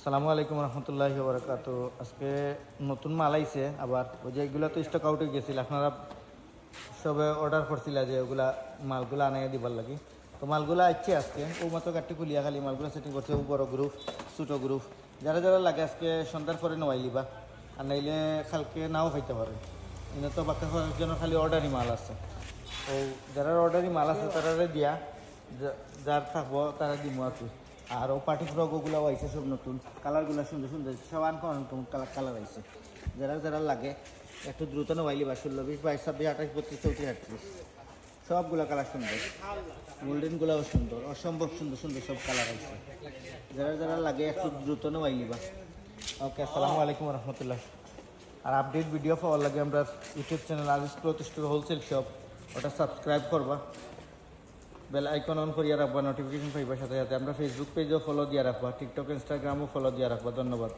আসসালামু আলাইকুম রহমতুল্লাহি ওবরাকাত। আজকে নতুন মাল আইছে, আবার ওই যে এগুলো তো স্টক আউট হয়ে গেছিল, আপনারা সবে অর্ডার করছিল যে ওগুলা মালগুলো আনাই দিবার লাগি। তো মালগুলো আসছে আজকে, ও মাত্র গাড়িটি খুলিয়া খালি মালগুলো সেটিং করছে। ও বড় গ্রুপ, ছোটো গ্রুপ, যারা যারা লাগে আজকে সন্ধ্যার পরে নেওয়াইলিবা, আর নাইলে কালকে নাও খাইতে পারে। এনে তো বাকি জন্য খালি অর্ডারই মাল আছে। ও যারা অর্ডারই মাল আছে তারা দিয়া যার থাকবো তারা দিব আর কি। আর ও পার্টি ফ্রকগুলোও আইছে সব নতুন, কালারগুলো সুন্দর সুন্দর, সব নতুন কালার আইছে। যারা যারা লাগে একটু দ্রুত নেওয়াইলি বা 16, 20, 22, 26, 28, 32, 34, 38 সবগুলো কালার সুন্দর। গোল্ডেনগুলোও সুন্দর, অসম্ভব সুন্দর সুন্দর সব কালার আছে। যারা যারা লাগে একটু দ্রুত নেওয়াইলি বা। ওকে, আসসালামু আলাইকুম রহমতুল্লাহ। আর আপডেট ভিডিও পাওয়ার লাগে আমরা ইউটিউব চ্যানেল আজিজ প্রতিষ্ঠিত হোলসেল শপ, ওটা সাবস্ক্রাইব করবা, বেল আইকন অন করিয়া রাখবা, নোটিফিকেশন পাইবার সাথে সাথে। আমরা ফেসবুক পেজও ফলো দিয়ে রাখবা, টিকটক ইনস্টাগ্রামও ফলো দিয়ে রাখবা। ধন্যবাদ।